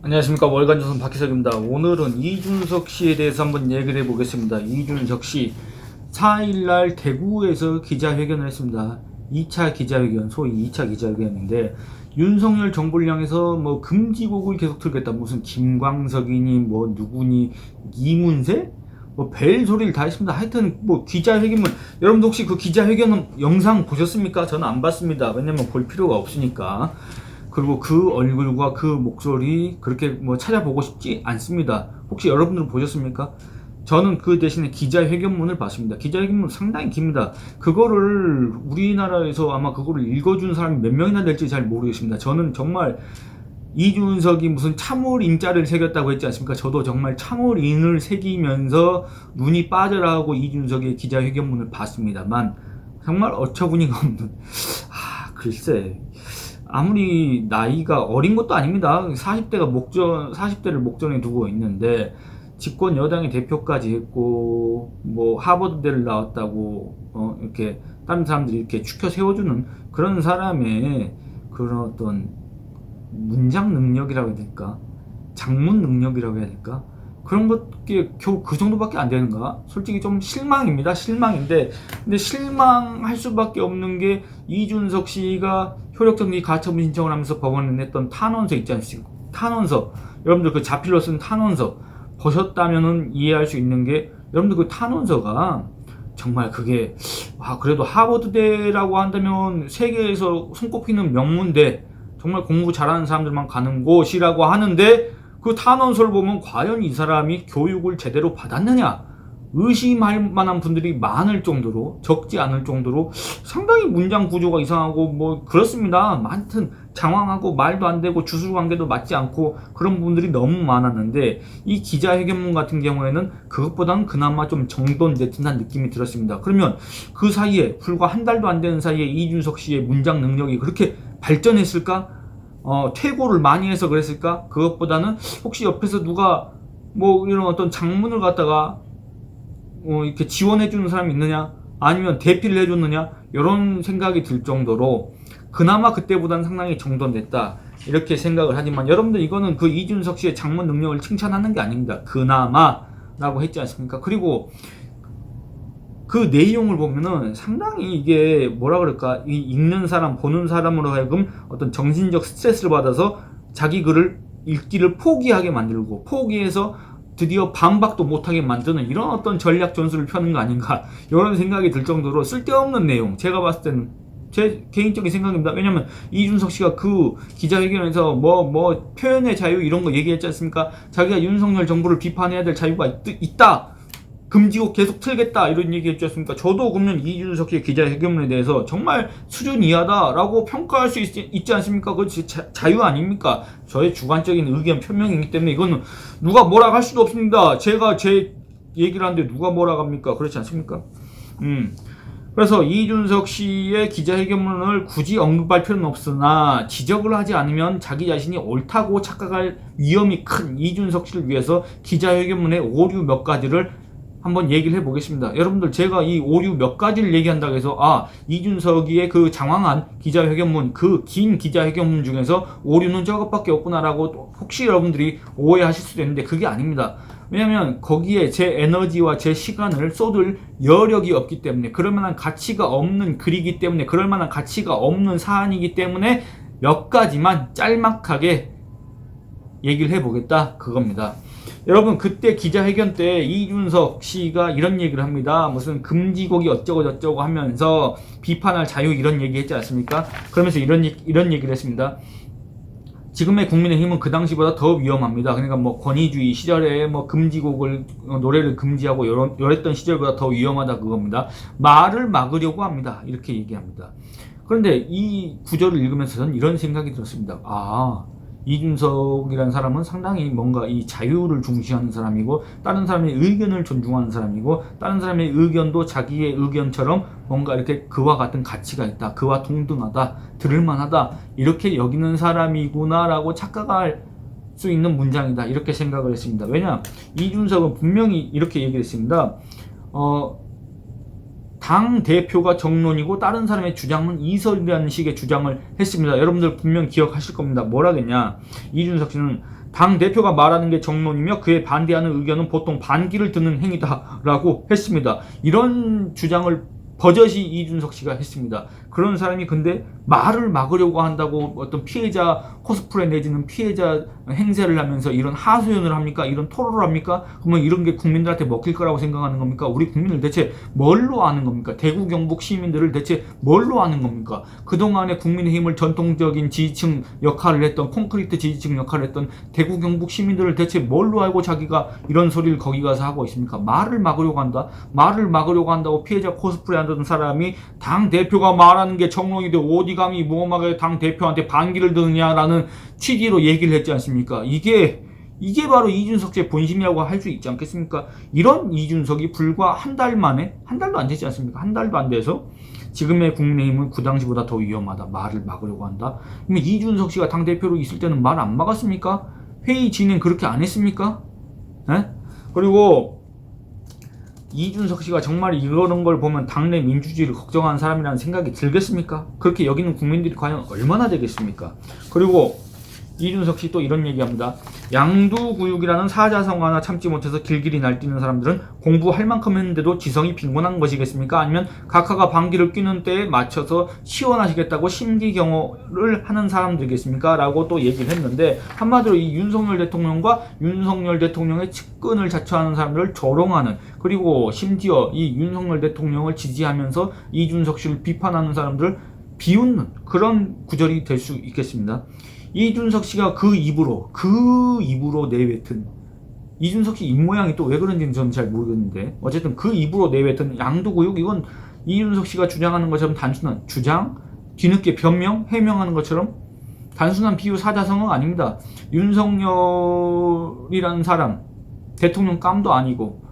안녕하십니까. 월간조선 박희석입니다. 오늘은 이준석 씨에 대해서 한번 얘기를 해보겠습니다. 이준석 씨 4일날 대구에서 기자회견을 했습니다. 2차 기자회견, 소위 2차 기자회견인데 윤석열 정부를 향해서 뭐 금지곡을 계속 틀겠다. 무슨 김광석이니 뭐 누구니 이문세? 뭐 별 소리를 다 했습니다. 하여튼 뭐 기자회견은 여러분도 혹시 그 기자회견 영상 보셨습니까? 저는 안 봤습니다. 왜냐면 볼 필요가 없으니까. 그리고 그 얼굴과 그 목소리 그렇게 뭐 찾아보고 싶지 않습니다. 혹시 여러분들은 보셨습니까? 저는 그 대신에 기자회견문을 봤습니다. 기자회견문 상당히 깁니다. 그거를 우리나라에서 아마 그거를 읽어준 사람이 몇 명이나 될지 잘 모르겠습니다. 저는 정말 이준석이 무슨 참을인자를 새겼다고 했지 않습니까? 저도 정말 참을인을 새기면서 눈이 빠져라고 이준석의 기자회견문을 봤습니다만 정말 어처구니가 없는 글쎄 아무리 나이가 어린 것도 아닙니다. 40대를 목전에 두고 있는데 집권 여당의 대표까지 했고 뭐 하버드대를 나왔다고 이렇게 다른 사람들이 이렇게 추켜 세워주는 그런 사람의 그런 어떤 문장 능력이라고 해야 될까? 장문 능력이라고 해야 될까? 그런 것게 겨우 그 정도밖에 안 되는가? 솔직히 좀 실망입니다. 실망인데 근데 실망할 수밖에 없는 게 이준석 씨가 효력정지 가처분 신청을 하면서 법원에 냈던 탄원서 있지 않습니까? 탄원서 여러분들 그 자필로 쓴 탄원서 보셨다면은 이해할 수 있는 게 여러분들 그 탄원서가 정말 그게 그래도 하버드대라고 한다면 세계에서 손꼽히는 명문대 정말 공부 잘하는 사람들만 가는 곳이라고 하는데 그 탄원서를 보면 과연 이 사람이 교육을 제대로 받았느냐 의심할 만한 분들이 많을 정도로 적지 않을 정도로 상당히 문장 구조가 이상하고 뭐 그렇습니다. 많든 장황하고 말도 안 되고 주술관계도 맞지 않고 그런 부분들이 너무 많았는데 이 기자회견문 같은 경우에는 그것보다는 그나마 좀 정돈된 듯한 느낌이 들었습니다. 그러면 그 사이에 불과 한 달도 안 되는 사이에 이준석 씨의 문장 능력이 그렇게 발전했을까? 퇴고를 많이 해서 그랬을까? 그것보다는 혹시 옆에서 누가 뭐 이런 어떤 장문을 갖다가 이렇게 지원해주는 사람이 있느냐? 아니면 대피를 해줬느냐? 이런 생각이 들 정도로 그나마 그때보다는 상당히 정돈됐다. 이렇게 생각을 하지만 여러분들 이거는 그 이준석 씨의 장문 능력을 칭찬하는 게 아닙니다. 그나마라고 했지 않습니까? 그리고 그 내용을 보면은 상당히 이게 뭐라 그럴까 이 읽는 사람 보는 사람으로 하여금 어떤 정신적 스트레스를 받아서 자기 글을 읽기를 포기하게 만들고 포기해서 드디어 반박도 못하게 만드는 이런 어떤 전략 전술을 펴는 거 아닌가 이런 생각이 들 정도로 쓸데없는 내용 제가 봤을 때는 제 개인적인 생각입니다. 왜냐면 이준석 씨가 그 기자회견에서 뭐 표현의 자유 이런 거 얘기했지 않습니까? 자기가 윤석열 정부를 비판해야 될 자유가 있다. 금지곡 계속 틀겠다 이런 얘기 했지 않습니까? 저도 그러면 이준석 씨의 기자회견문에 대해서 정말 수준 이하다라고 평가할 수 있지 않습니까? 그거 자유 아닙니까? 저의 주관적인 의견 표명이기 때문에 이거는 누가 뭐라 할 수도 없습니다. 제가 제 얘기를 하는데 누가 뭐라 합니까? 그렇지 않습니까? 그래서 이준석 씨의 기자회견문을 굳이 언급할 필요는 없으나 지적을 하지 않으면 자기 자신이 옳다고 착각할 위험이 큰 이준석 씨를 위해서 기자회견문의 오류 몇 가지를 한번 얘기를 해보겠습니다. 여러분들 제가 이 오류 몇 가지를 얘기한다고 해서 이준석이의 그 장황한 기자회견문 그 긴 기자회견문 중에서 오류는 저것밖에 없구나라고 혹시 여러분들이 오해하실 수도 있는데 그게 아닙니다. 왜냐면 거기에 제 에너지와 제 시간을 쏟을 여력이 없기 때문에 그럴 만한 가치가 없는 글이기 때문에 그럴 만한 가치가 없는 사안이기 때문에 몇 가지만 짤막하게 얘기를 해보겠다 그겁니다. 여러분 그때 기자회견 때 이준석 씨가 이런 얘기를 합니다. 무슨 금지곡이 어쩌고 저쩌고 하면서 비판할 자유 이런 얘기 했지 않습니까? 그러면서 이런 얘기를 했습니다. 지금의 국민의힘은 그 당시보다 더 위험합니다. 그러니까 뭐 권위주의 시절에 뭐 금지곡을 노래를 금지하고 이랬던 시절보다 더 위험하다 그겁니다. 말을 막으려고 합니다. 이렇게 얘기합니다. 그런데 이 구절을 읽으면서 저는 이런 생각이 들었습니다. 이준석이라는 사람은 상당히 뭔가 이 자유를 중시하는 사람이고 다른 사람의 의견을 존중하는 사람이고 다른 사람의 의견도 자기의 의견처럼 뭔가 이렇게 그와 같은 가치가 있다. 그와 동등하다. 들을만하다. 이렇게 여기는 사람이구나 라고 착각할 수 있는 문장이다. 이렇게 생각을 했습니다. 왜냐? 이준석은 분명히 이렇게 얘기했습니다. 당 대표가 정론이고 다른 사람의 주장은 이설이라는 식의 주장을 했습니다. 여러분들 분명 기억하실 겁니다. 뭐라겠냐? 이준석 씨는 당대표가 말하는 게 정론이며 그에 반대하는 의견은 보통 반기를 드는 행위다라고 했습니다. 이런 주장을 버젓이 이준석 씨가 했습니다. 그런 사람이 근데 말을 막으려고 한다고 어떤 피해자 코스프레 내지는 피해자 행세를 하면서 이런 하소연을 합니까? 이런 토론을 합니까? 그러면 이런 게 국민들한테 먹힐 거라고 생각하는 겁니까? 우리 국민을 대체 뭘로 아는 겁니까? 대구 경북 시민들을 대체 뭘로 아는 겁니까? 그동안에 국민의힘을 전통적인 지지층 역할을 했던 콘크리트 지지층 역할을 했던 대구 경북 시민들을 대체 뭘로 알고 자기가 이런 소리를 거기 가서 하고 있습니까? 말을 막으려고 한다? 말을 막으려고 한다고 피해자 코스프레 한다던 사람이 당대표가 말하는 게 정론인데 어디 감히 무엄하게 당대표한테 반기를 드느냐라는 취지로 얘기를 했지 않습니까? 이게 바로 이준석 씨의 본심이라고 할 수 있지 않겠습니까? 이런 이준석이 불과 한 달 만에, 한 달도 안 되지 않습니까? 한 달도 안 돼서 지금의 국민의힘은 그 당시보다 더 위험하다. 말을 막으려고 한다. 그러면 이준석 씨가 당대표로 있을 때는 말 안 막았습니까? 회의 진행 그렇게 안 했습니까? 에? 그리고 이준석 씨가 정말 이러는 걸 보면 당내 민주주의를 걱정하는 사람이라는 생각이 들겠습니까? 그렇게 여기는 국민들이 과연 얼마나 되겠습니까? 그리고 이준석 씨 또 이런 얘기합니다. 양두구육이라는 사자성어나 참지 못해서 길길이 날뛰는 사람들은 공부할 만큼 했는데도 지성이 빈곤한 것이겠습니까? 아니면 각하가 방귀를 뀌는 때에 맞춰서 시원하시겠다고 심기경호를 하는 사람들이겠습니까? 라고 또 얘기를 했는데 한마디로 이 윤석열 대통령과 윤석열 대통령의 측근을 자처하는 사람들을 조롱하는, 그리고 심지어 이 윤석열 대통령을 지지하면서 이준석 씨를 비판하는 사람들을 비웃는 그런 구절이 될 수 있겠습니다. 이준석 씨가 그 입으로 내뱉은, 이준석 씨 입모양이 또 왜 그런지는 저는 잘 모르겠는데 어쨌든 그 입으로 내뱉은 양두구육, 이건 이준석 씨가 주장하는 것처럼 단순한 주장, 뒤늦게 변명, 해명하는 것처럼 단순한 비유 사자성어 아닙니다. 윤석열이라는 사람 대통령 깜도 아니고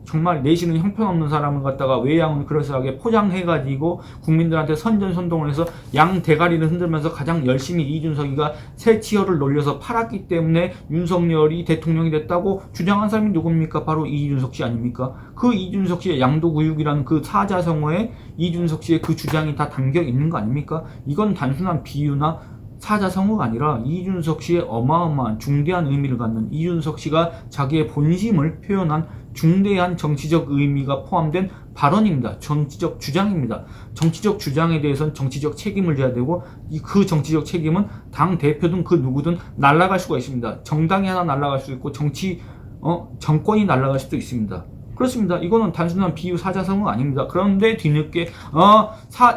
정말 내시는 형편없는 사람을 갖다가 외양을 그럴싸하게 포장해가지고 국민들한테 선전선동을 해서 양 대가리를 흔들면서 가장 열심히 이준석이가 새 치어를 놀려서 팔았기 때문에 윤석열이 대통령이 됐다고 주장한 사람이 누굽니까? 바로 이준석 씨 아닙니까? 그 이준석 씨의 양도구육이라는 그 사자성어에 이준석 씨의 그 주장이 다 담겨 있는 거 아닙니까? 이건 단순한 비유나 사자성어가 아니라 이준석 씨의 어마어마한 중대한 의미를 갖는, 이준석 씨가 자기의 본심을 표현한 중대한 정치적 의미가 포함된 발언입니다. 정치적 주장입니다. 정치적 주장에 대해서는 정치적 책임을 져야 되고 그 정치적 책임은 당 대표든 그 누구든 날아갈 수가 있습니다. 정당이 하나 날아갈 수 있고 정권이 날아갈 수도 있습니다. 그렇습니다. 이거는 단순한 비유 사자성어 아닙니다. 그런데 뒤늦게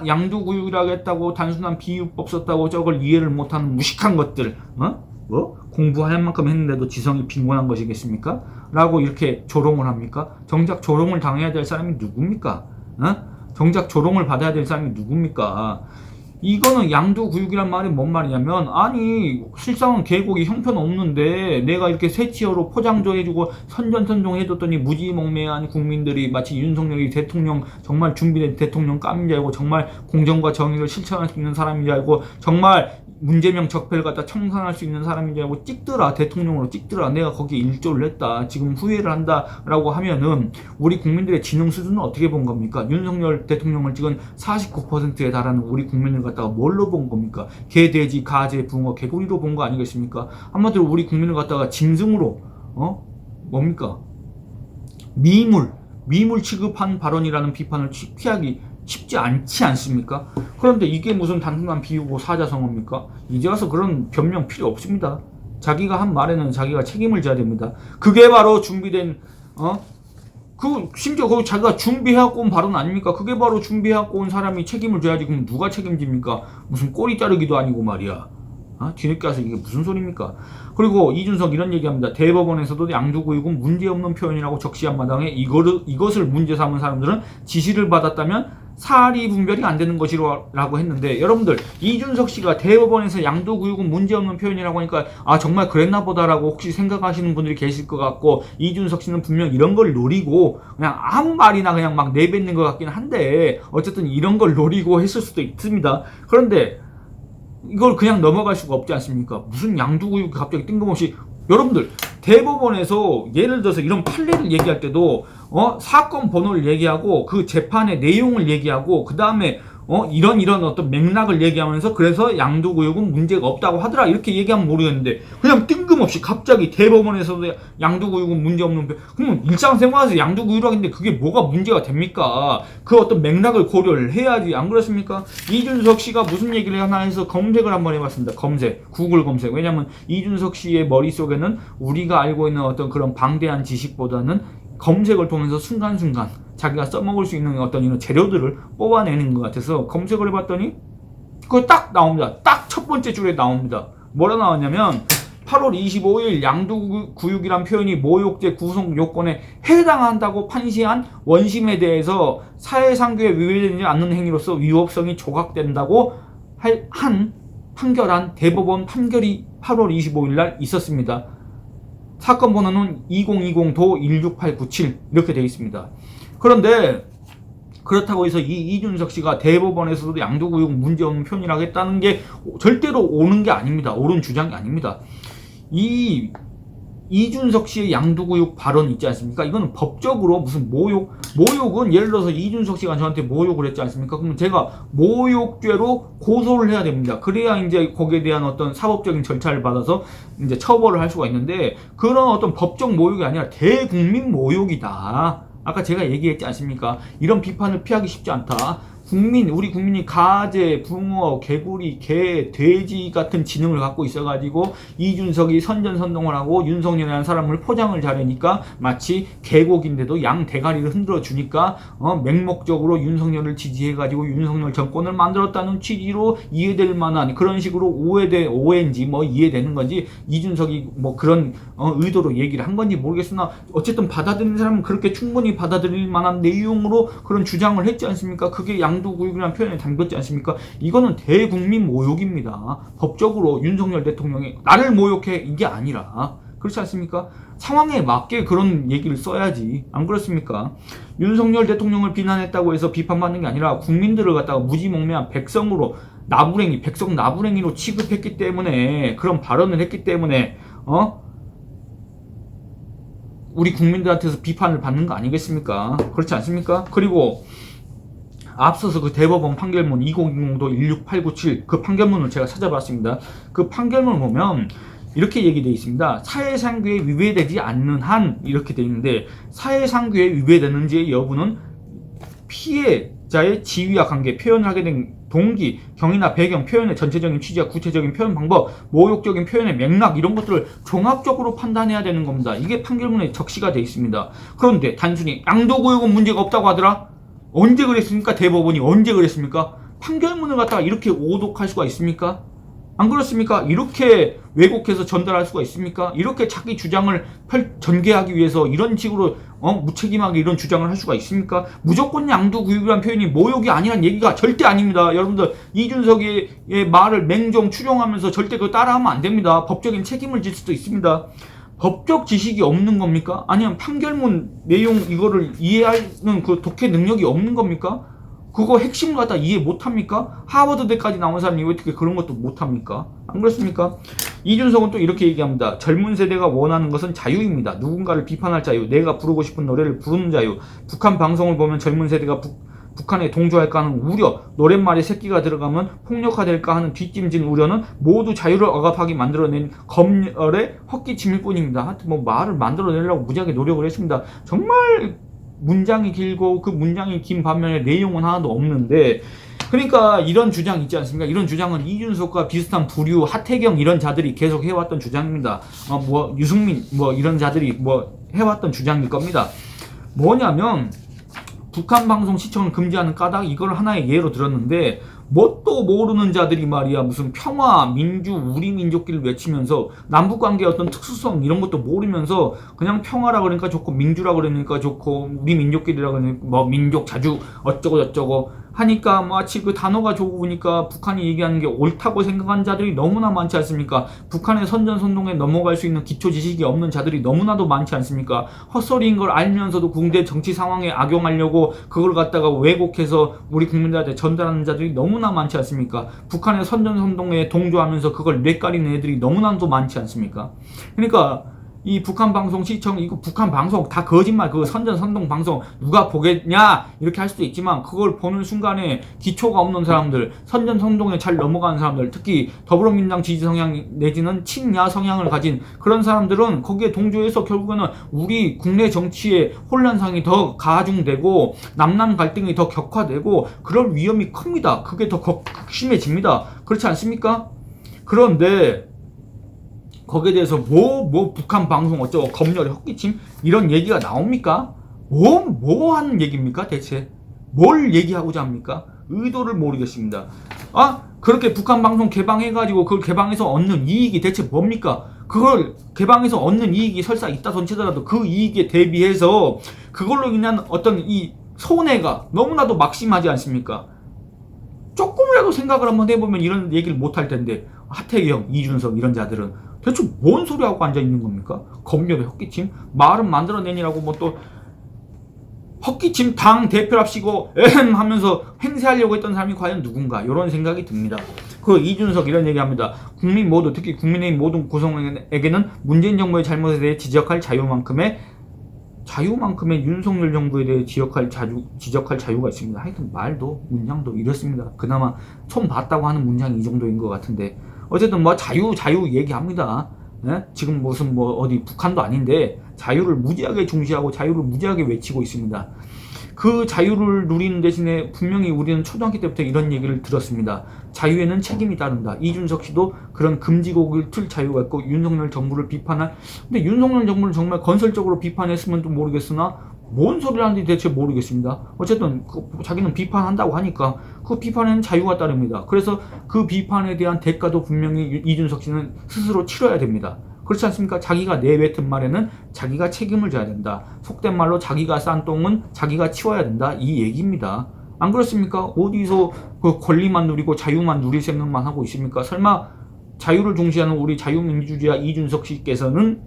양두구육이라고 했다고 단순한 비유법 썼다고 저걸 이해를 못하는 무식한 것들, 공부할 만큼 했는데도 지성이 빈곤한 것이겠습니까? 라고 이렇게 조롱을 합니까? 정작 조롱을 당해야 될 사람이 누굽니까? 정작 조롱을 받아야 될 사람이 누굽니까? 이거는 양두구육이란 말이 뭔 말이냐면, 아니 실상은 계곡이 형편없는데 내가 이렇게 새치어로 포장도 해주고 선전선동 해줬더니 무지몽매한 국민들이 마치 윤석열이 대통령, 정말 준비된 대통령 깜인 줄 알고, 정말 공정과 정의를 실천할 수 있는 사람인 줄 알고, 정말 문재명 적폐를 갖다 청산할 수 있는 사람인 줄 알고 찍더라, 대통령으로 찍더라, 내가 거기에 일조를 했다, 지금 후회를 한다 라고 하면은 우리 국민들의 지능 수준은 어떻게 본 겁니까? 윤석열 대통령을 찍은 49%에 달하는 우리 국민을 갖다가 뭘로 본 겁니까? 개, 돼지, 가재, 붕어, 개구리로 본 거 아니겠습니까? 한마디로 우리 국민을 갖다가 짐승으로 뭡니까? 미물 취급한 발언이라는 비판을 피하기 쉽지 않지 않습니까? 그런데 이게 무슨 단순한 비유고 사자성어입니까? 이제 와서 그런 변명 필요 없습니다. 자기가 한 말에는 자기가 책임을 져야 됩니다. 그게 바로 준비된 심지어 거기 자기가 준비해갖고 온 발언 아닙니까? 그게 바로 준비해갖고 온 사람이 책임을 져야지. 그럼 누가 책임집니까? 무슨 꼬리 자르기도 아니고 말이야. 뒤늦게 와서 이게 무슨 소리입니까? 그리고 이준석 이런 얘기합니다. 대법원에서도 양두구육은 문제없는 표현이라고 적시한 마당에 이것을 문제 삼은 사람들은 지시를 받았다면 사리 분별이 안 되는 것이라고 했는데, 여러분들 이준석 씨가 대법원에서 양두구육은 문제없는 표현이라고 하니까 정말 그랬나 보다라고 혹시 생각하시는 분들이 계실 것 같고, 이준석 씨는 분명 이런 걸 노리고 그냥 아무 말이나 그냥 막 내뱉는 것 같긴 한데 어쨌든 이런 걸 노리고 했을 수도 있습니다. 그런데 이걸 그냥 넘어갈 수가 없지 않습니까? 무슨 양두구육이 갑자기 뜬금없이, 여러분들 대법원에서 예를 들어서 이런 판례를 얘기할 때도 사건 번호를 얘기하고 그 재판의 내용을 얘기하고 그 다음에 이런 어떤 맥락을 얘기하면서 그래서 양도구역은 문제가 없다고 하더라 이렇게 얘기하면 모르겠는데 그냥 뜬금없이 갑자기 대법원에서도 양도구역은 문제 없는 그럼 일상생활에서 양도구역이라고 했는데 그게 뭐가 문제가 됩니까? 그 어떤 맥락을 고려를 해야지 안 그렇습니까? 이준석 씨가 무슨 얘기를 하나 해서 검색을 한번 해봤습니다. 구글 검색. 왜냐면 이준석 씨의 머릿속에는 우리가 알고 있는 어떤 그런 방대한 지식보다는 검색을 통해서 순간순간 자기가 써먹을 수 있는 어떤 이런 재료들을 뽑아내는 것 같아서 검색을 해봤더니 그거 딱 나옵니다. 딱 첫 번째 줄에 나옵니다. 뭐라 나왔냐면 8월 25일 양도구역이란 표현이 모욕죄 구성 요건에 해당한다고 판시한 원심에 대해서 사회상규에 위배되지 않는 행위로서 위법성이 조각된다고 판결한 대법원 판결이 8월 25일 날 있었습니다. 사건 번호는 2020-16897 이렇게 되어 있습니다. 그런데 그렇다고 해서 이준석 씨가 대법원에서도 양도구역 문제없는 표현이라고 했다는 게 절대로 옳은 게 아닙니다. 옳은 주장이 아닙니다. 이준석 씨의 양도구역 발언 있지 않습니까? 이거는 법적으로 무슨 모욕은 예를 들어서 이준석 씨가 저한테 모욕을 했지 않습니까? 그러면 제가 모욕죄로 고소를 해야 됩니다. 그래야 이제 거기에 대한 어떤 사법적인 절차를 받아서 이제 처벌을 할 수가 있는데 그런 어떤 법적 모욕이 아니라 대국민 모욕이다. 아까 제가 얘기했지 않습니까? 이런 비판을 피하기 쉽지 않다. 우리 국민이 가재, 붕어, 개구리, 개, 돼지 같은 지능을 갖고 있어가지고 이준석이 선전선동을 하고 윤석열이라는 사람을 포장을 잘하니까 마치 개고기인데도 양 대가리를 흔들어 주니까 맹목적으로 윤석열을 지지해가지고 윤석열 정권을 만들었다는 취지로 이해될 만한 그런 식으로 오해인지 뭐 이해되는 건지 이준석이 뭐 그런 의도로 얘기를 한 건지 모르겠으나 어쨌든 받아들이는 사람은 그렇게 충분히 받아들일 만한 내용으로 그런 주장을 했지 않습니까? 그게 양도구역이라는 표현에 담겼지 않습니까? 이거는 대국민 모욕입니다. 법적으로 윤석열 대통령이 나를 모욕해 이게 아니라 그렇지 않습니까? 상황에 맞게 그런 얘기를 써야지 안 그렇습니까? 윤석열 대통령을 비난했다고 해서 비판받는 게 아니라 국민들을 갖다가 무지몽매한 백성 나부랭이로 취급했기 때문에 그런 발언을 했기 때문에 우리 국민들한테서 비판을 받는 거 아니겠습니까? 그렇지 않습니까? 그리고 앞서서 그 대법원 판결문 2020-16897 그 판결문을 제가 찾아봤습니다. 그 판결문을 보면 이렇게 얘기되어 있습니다. 사회상규에 위배되지 않는 한 이렇게 되어 있는데 사회상규에 위배되는지의 여부는 피해자의 지위와 관계, 표현을 하게 된 동기, 경위나 배경, 표현의 전체적인 취지와 구체적인 표현 방법, 모욕적인 표현의 맥락 이런 것들을 종합적으로 판단해야 되는 겁니다. 이게 판결문에 적시가 되어 있습니다. 그런데 단순히 양도구역은 문제가 없다고 하더라? 언제 그랬습니까? 대법원이 언제 그랬습니까? 판결문을 갖다가 이렇게 오독할 수가 있습니까? 안 그렇습니까? 이렇게 왜곡해서 전달할 수가 있습니까? 이렇게 자기 주장을 전개하기 위해서 이런 식으로 무책임하게 이런 주장을 할 수가 있습니까? 무조건 양도구역이라는 표현이 모욕이 아니란 얘기가 절대 아닙니다. 여러분들 이준석의 말을 맹정 추종하면서 절대 그거 따라하면 안 됩니다. 법적인 책임을 질 수도 있습니다. 법적 지식이 없는 겁니까? 아니면 판결문 내용 이거를 이해하는 그 독해 능력이 없는 겁니까? 그거 핵심을 갖다 이해 못합니까? 하버드대까지 나온 사람이 어떻게 그런 것도 못합니까? 안 그렇습니까? 이준석은 또 이렇게 얘기합니다. 젊은 세대가 원하는 것은 자유입니다. 누군가를 비판할 자유, 내가 부르고 싶은 노래를 부르는 자유, 북한 방송을 보면 젊은 세대가 북한에 동조할까 하는 우려, 노랫말에 새끼가 들어가면 폭력화될까 하는 뒷짐진 우려는 모두 자유를 억압하게 만들어낸 검열의 헛기침일 뿐입니다. 하여튼 뭐 말을 만들어내려고 무지하게 노력을 했습니다. 정말 문장이 길고 그 문장이 긴 반면에 내용은 하나도 없는데 그러니까 이런 주장 있지 않습니까? 이런 주장은 이준석과 비슷한 부류, 하태경 이런 자들이 계속 해왔던 주장입니다. 유승민 이런 자들이 해왔던 주장일 겁니다. 뭐냐면 북한 방송 시청을 금지하는 까닭 이걸 하나의 예로 들었는데 뭣도 모르는 자들이 말이야 무슨 평화, 민주, 우리 민족끼를 외치면서 남북관계의 어떤 특수성 이런 것도 모르면서 그냥 평화라 그러니까 좋고 민주라 그러니까 좋고 우리 민족끼리라 그러니까 민족 자주 어쩌고 저쩌고 하니까 마치 그 단어가 좋으니까 북한이 얘기하는 게 옳다고 생각하는 자들이 너무나 많지 않습니까? 북한의 선전선동에 넘어갈 수 있는 기초 지식이 없는 자들이 너무나도 많지 않습니까? 헛소리인 걸 알면서도 군대 정치 상황에 악용하려고 그걸 갖다가 왜곡해서 우리 국민들한테 전달하는 자들이 너무나 많지 않습니까? 북한의 선전선동에 동조하면서 그걸 뇌까리는 애들이 너무나도 많지 않습니까? 그러니까 이 북한 방송 시청, 이거 북한 방송 다 거짓말, 그 선전 선동 방송 누가 보겠냐 이렇게 할 수도 있지만, 그걸 보는 순간에 기초가 없는 사람들, 선전선동에 잘 넘어가는 사람들, 특히 더불어민주당 지지 성향 내지는 친야 성향을 가진 그런 사람들은 거기에 동조해서 결국에는 우리 국내 정치의 혼란상이 더 가중되고 남남 갈등이 더 격화되고 그럴 위험이 큽니다. 그게 더 극심해집니다. 그렇지 않습니까? 그런데 거기에 대해서 뭐 북한 방송 어쩌고 검열의 헛기침 이런 얘기가 나옵니까? 뭐 하는 얘기입니까 대체? 뭘 얘기하고자 합니까? 의도를 모르겠습니다. 그렇게 북한 방송 개방해가지고 그걸 개방해서 얻는 이익이 대체 뭡니까? 그걸 개방해서 얻는 이익이 설사 있다 손치더라도 그 이익에 대비해서 그걸로 인한 어떤 이 손해가 너무나도 막심하지 않습니까? 조금이라도 생각을 한번 해보면 이런 얘기를 못할 텐데, 하태경, 이준석 이런 자들은 대체 뭔 소리 하고 앉아 있는 겁니까? 검열의 헛기침? 말은 만들어내니라고 뭐 또 헛기침 당 대표랍시고 에헴 하면서 행세하려고 했던 사람이 과연 누군가, 이런 생각이 듭니다. 그 이준석 이런 얘기합니다. 국민 모두, 특히 국민의힘 모든 구성원에게는 문재인 정부의 잘못에 대해 지적할 자유만큼의 윤석열 정부에 대해 지적할 자유가 있습니다. 하여튼 말도 문장도 이렇습니다. 그나마 손 봤다고 하는 문장이 이 정도인 것 같은데, 어쨌든 뭐 자유 얘기합니다. 네? 지금 무슨 뭐 어디 북한도 아닌데 자유를 무지하게 중시하고 자유를 무지하게 외치고 있습니다. 그 자유를 누리는 대신에 분명히 우리는 초등학교 때부터 이런 얘기를 들었습니다. 자유에는 책임이 따른다. 이준석 씨도 그런 금지곡을 틀 자유가 있고, 윤석열 정부를 근데 윤석열 정부를 정말 건설적으로 비판했으면 좀 모르겠으나 뭔 소리를 하는지 대체 모르겠습니다. 어쨌든 자기는 비판한다고 하니까 그 비판에는 자유가 따릅니다. 그래서 그 비판에 대한 대가도 분명히 이준석 씨는 스스로 치러야 됩니다. 그렇지 않습니까? 자기가 내뱉은 말에는 자기가 책임을 져야 된다. 속된 말로 자기가 싼 똥은 자기가 치워야 된다, 이 얘기입니다. 안 그렇습니까? 어디서 그 권리만 누리고 자유만 누릴 생각만 하고 있습니까? 설마 자유를 중시하는 우리 자유민주주의자 이준석 씨께서는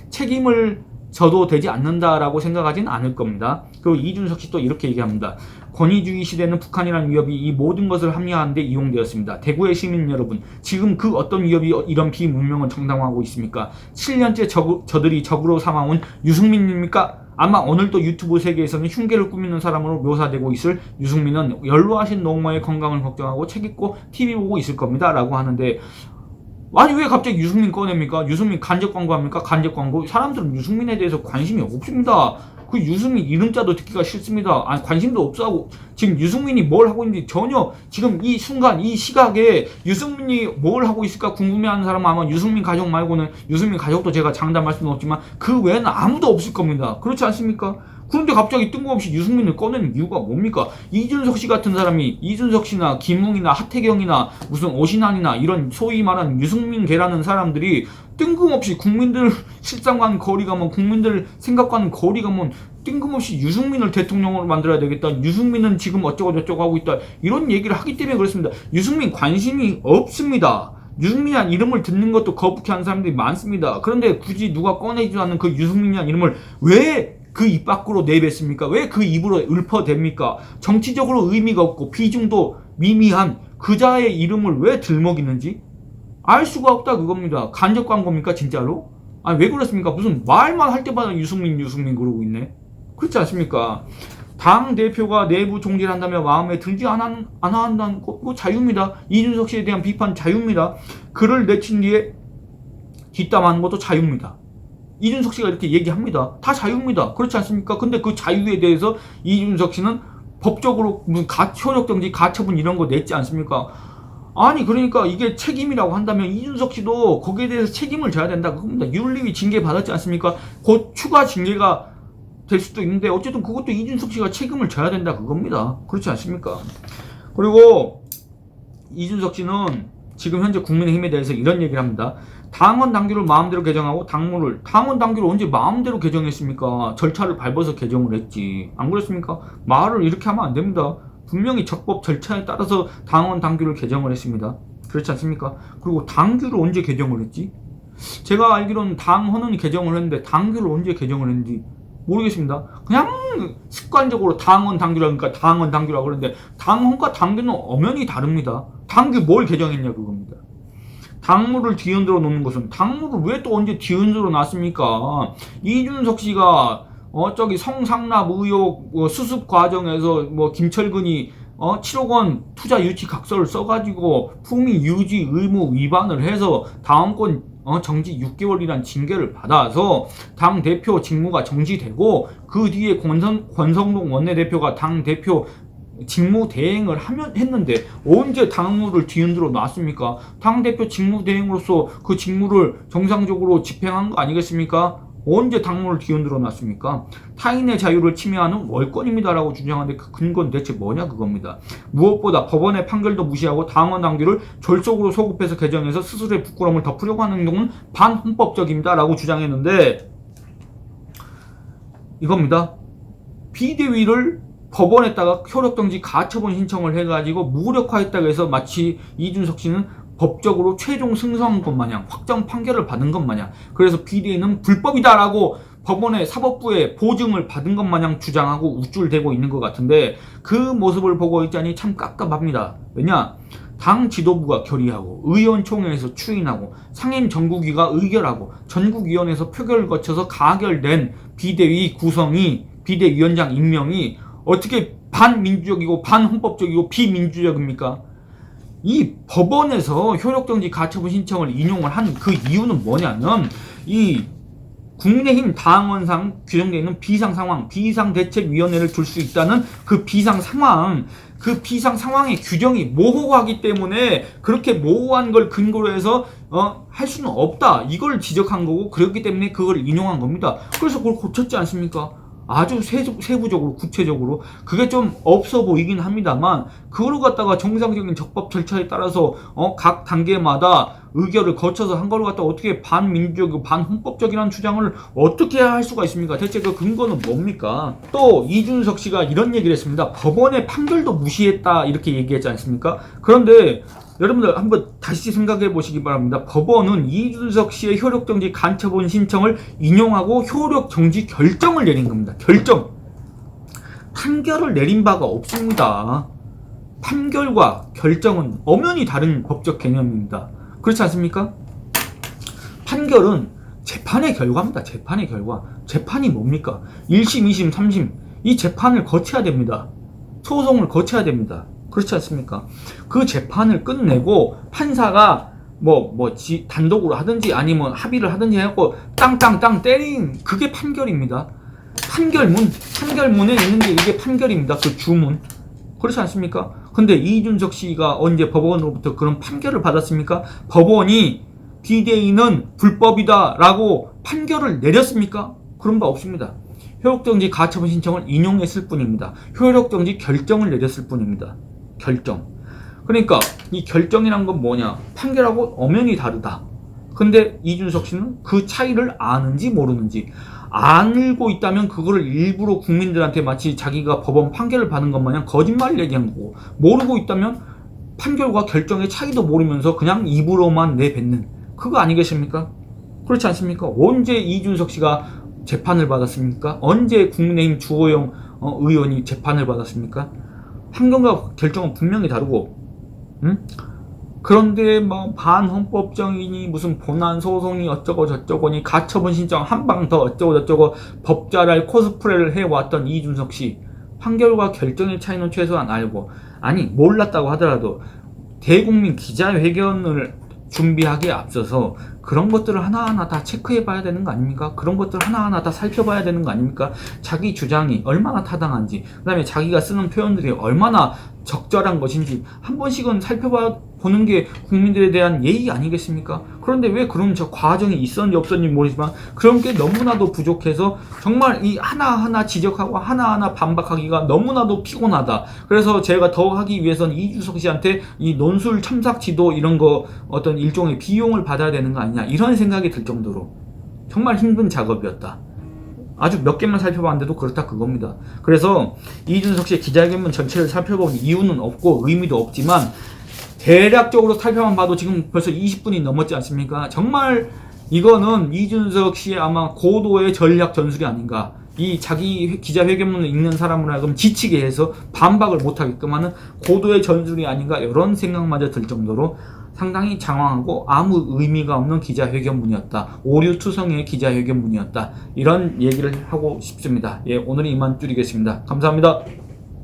책임을 져도 되지 않는다라고 생각하진 않을 겁니다. 그리고 이준석 씨 또 이렇게 얘기합니다. 권위주의 시대는 북한이라는 위협이 이 모든 것을 합리화하는데 이용되었습니다. 대구의 시민 여러분, 지금 그 어떤 위협이 이런 비문명을 정당화하고 있습니까? 7년째 저들이 적으로 삼아온 유승민입니까? 아마 오늘도 유튜브 세계에서는 흉계를 꾸미는 사람으로 묘사되고 있을 유승민은 연로하신 노모의 건강을 걱정하고 책 읽고 TV 보고 있을 겁니다 라고 하는데, 아니 왜 갑자기 유승민 꺼냅니까? 유승민 간접 광고합니까? 간접 광고. 사람들은 유승민에 대해서 관심이 없습니다. 그 유승민 이름자도 듣기가 싫습니다. 아니 관심도 없어하고, 지금 유승민이 뭘 하고 있는지 전혀 지금 이 순간 이 시각에 유승민이 뭘 하고 있을까 궁금해하는 사람은 아마 유승민 가족 말고는, 유승민 가족도 제가 장담할 수는 없지만 그 외에는 아무도 없을 겁니다. 그렇지 않습니까? 그런데 갑자기 뜬금없이 유승민을 꺼내는 이유가 뭡니까? 이준석 씨 같은 사람이, 이준석 씨나 김웅이나 하태경이나 무슨 오신환이나 이런 소위 말하는 유승민계라는 사람들이 뜬금없이 국민들 실상과는 거리가 먼, 국민들 생각과는 거리가 먼, 뜬금없이 유승민을 대통령으로 만들어야 되겠다, 유승민은 지금 어쩌고 저쩌고 하고 있다, 이런 얘기를 하기 때문에 그렇습니다. 유승민 관심이 없습니다. 유승민이라는 이름을 듣는 것도 거북해하는 사람들이 많습니다. 그런데 굳이 누가 꺼내지도 않는 그 유승민이라는 이름을 왜 그 입 밖으로 내뱉습니까? 왜 그 입으로 읊어댑니까? 정치적으로 의미가 없고 비중도 미미한 그자의 이름을 왜 들먹이는지 알 수가 없다, 그겁니다. 간접 광고입니까 진짜로? 아니 왜 그렇습니까? 무슨 말만 할 때마다 유승민 그러고 있네. 그렇지 않습니까? 당 대표가 내부 총질을 한다며 마음에 들지 않아 한다는 거 자유입니다. 이준석 씨에 대한 비판 자유입니다. 글을 내친 뒤에 뒷담하는 것도 자유입니다. 이준석 씨가 이렇게 얘기합니다. 다 자유입니다. 그렇지 않습니까? 근데 그 자유에 대해서 이준석 씨는 법적으로 무슨 효력정지, 가처분 이런 거 냈지 않습니까? 아니 그러니까 이게 책임이라고 한다면 이준석 씨도 거기에 대해서 책임을 져야 된다, 그겁니다. 윤리위 징계 받았지 않습니까? 곧 추가 징계가 될 수도 있는데 어쨌든 그것도 이준석 씨가 책임을 져야 된다, 그겁니다. 그렇지 않습니까? 그리고 이준석 씨는 지금 현재 국민의힘에 대해서 이런 얘기를 합니다. 당원 당규를 마음대로 개정하고 당원 당규를 언제 마음대로 개정했습니까? 절차를 밟아서 개정을 했지. 안 그렇습니까? 말을 이렇게 하면 안 됩니다. 분명히 적법 절차에 따라서 당원 당규를 개정을 했습니다. 그렇지 않습니까? 그리고 당규를 언제 개정을 했지? 제가 알기로는 당헌은 개정을 했는데 당규를 언제 개정을 했는지 모르겠습니다. 그냥 습관적으로 당원 당규라니까 당원 당규라고 그러는데 당헌과 당규는 엄연히 다릅니다. 당규 뭘 개정했냐 그겁니다. 당무를 뒤흔들어 놓는 것은 당무를 왜 또 언제 뒤흔들어 놨습니까? 이준석 씨가 저기 성상납 의혹 수습 과정에서 뭐 김철근이 7억 원 투자 유치 각서를 써가지고 품위 유지 의무 위반을 해서 다음권 정지 6개월이란 징계를 받아서 당 대표 직무가 정지되고 그 뒤에 권성동 원내대표가 당 대표 직무 대행을 했는데 언제 당무를 뒤흔들어 놨습니까? 당 대표 직무 대행으로서 그 직무를 정상적으로 집행한 거 아니겠습니까? 언제 당무를 뒤흔들어 놨습니까? 타인의 자유를 침해하는 월권입니다라고 주장하는데 그 근거는 대체 뭐냐 그겁니다. 무엇보다 법원의 판결도 무시하고 당원 당규를 졸속으로 소급해서 개정해서 스스로의 부끄러움을 덮으려고 하는 행동은 반헌법적입니다라고 주장했는데 이겁니다. 비대위를 법원에다가 효력정지 가처분 신청을 해가지고 무력화했다고 해서 마치 이준석 씨는 법적으로 최종 승소한 것 마냥 확정 판결을 받은 것 마냥 그래서 비대위는 불법이다라고 법원의 사법부의 보증을 받은 것 마냥 주장하고 우쭐대고 있는 것 같은데 그 모습을 보고 있자니 참 깝깝합니다. 왜냐? 당 지도부가 결의하고 의원총회에서 추인하고 상임 전국위가 의결하고 전국위원회에서 표결을 거쳐서 가결된 비대위 구성이 비대위원장 임명이 어떻게 반민주적이고 반헌법적이고 비민주적입니까? 이 법원에서 효력정지 가처분 신청을 인용을 한 그 이유는 뭐냐면 이 국민의힘 당원상 규정되어 있는 비상상황, 비상대책위원회를 둘 수 있다는 그 비상상황의 규정이 모호하기 때문에 그렇게 모호한 걸 근거로 해서 할 수는 없다. 이걸 지적한 거고 그렇기 때문에 그걸 인용한 겁니다. 그래서 그걸 고쳤지 않습니까? 아주 세부적으로 구체적으로 그게 좀 없어 보이긴 합니다만 그걸 갖다가 정상적인 적법 절차에 따라서 각 단계마다 의결을 거쳐서 한 걸 갖다가 어떻게 반민주적이고 반헌법적이라는 주장을 어떻게 할 수가 있습니까? 대체 그 근거는 뭡니까? 또 이준석 씨가 이런 얘기를 했습니다. 법원의 판결도 무시했다 이렇게 얘기했지 않습니까? 그런데 여러분들 한번 다시 생각해 보시기 바랍니다. 법원은 이준석 씨의 효력정지 간처분 신청을 인용하고 효력정지 결정을 내린 겁니다. 결정. 판결을 내린 바가 없습니다. 판결과 결정은 엄연히 다른 법적 개념입니다. 그렇지 않습니까? 판결은 재판의 결과입니다. 재판의 결과. 재판이 뭡니까? 1심, 2심, 3심. 이 재판을 거쳐야 됩니다. 소송을 거쳐야 됩니다. 그렇지 않습니까? 그 재판을 끝내고 판사가 단독으로 하든지 아니면 합의를 하든지 해갖고 땅땅땅 때린 그게 판결입니다. 판결문에 있는 게 이게 판결입니다. 그 주문. 그렇지 않습니까? 근데 이준석 씨가 언제 법원으로부터 그런 판결을 받았습니까? 법원이 비대위는 불법이다라고 판결을 내렸습니까? 그런 바 없습니다. 효력정지 가처분 신청을 인용했을 뿐입니다. 효력정지 결정을 내렸을 뿐입니다. 결정. 그러니까 이 결정이란 건 뭐냐? 판결하고 엄연히 다르다. 근데 이준석 씨는 그 차이를 아는지 모르는지 알고 있다면 그거를 일부러 국민들한테 마치 자기가 법원 판결을 받은 것 마냥 거짓말을 얘기한 거고 모르고 있다면 판결과 결정의 차이도 모르면서 그냥 입으로만 내뱉는 그거 아니겠습니까? 그렇지 않습니까? 언제 이준석 씨가 재판을 받았습니까? 언제 국민의힘 주호영 의원이 재판을 받았습니까? 판결과 결정은 분명히 다르고 그런데 반헌법적이니 무슨 본안 소송이 어쩌고 저쩌고니 가처분 신청 한 방 더 어쩌고 저쩌고 법잘알 코스프레를 해왔던 이준석 씨 판결과 결정의 차이는 최소한 알고 아니 몰랐다고 하더라도 대국민 기자회견을 준비하기에 앞서서 그런 것들을 하나하나 다 체크해 봐야 되는 거 아닙니까? 그런 것들 하나하나 다 살펴봐야 되는 거 아닙니까? 자기 주장이 얼마나 타당한지 그 다음에 자기가 쓰는 표현들이 얼마나 적절한 것인지 한 번씩은 살펴보는 게 국민들에 대한 예의 아니겠습니까? 그런데 왜 그런 저 과정이 있었는지 없었는지 모르지만 그런 게 너무나도 부족해서 정말 이 하나하나 지적하고 하나하나 반박하기가 너무나도 피곤하다. 그래서 제가 더 하기 위해서는 이준석 씨한테 이 논술 첨삭 지도 이런 거 어떤 일종의 비용을 받아야 되는 거 아니냐 이런 생각이 들 정도로 정말 힘든 작업이었다. 아주 몇 개만 살펴봤는데도 그렇다 그겁니다. 그래서 이준석 씨의 기자회견문 전체를 살펴본 이유는 없고 의미도 없지만 대략적으로 살펴만 봐도 지금 벌써 20분이 넘었지 않습니까? 정말 이거는 이준석 씨의 아마 고도의 전략 전술이 아닌가. 이 자기 기자회견문을 읽는 사람을 하여금 지치게 해서 반박을 못하게끔 하는 고도의 전술이 아닌가 이런 생각마저 들 정도로 상당히 장황하고 아무 의미가 없는 기자회견문이었다. 오류투성의 기자회견문이었다. 이런 얘기를 하고 싶습니다. 예, 오늘은 이만 줄이겠습니다. 감사합니다.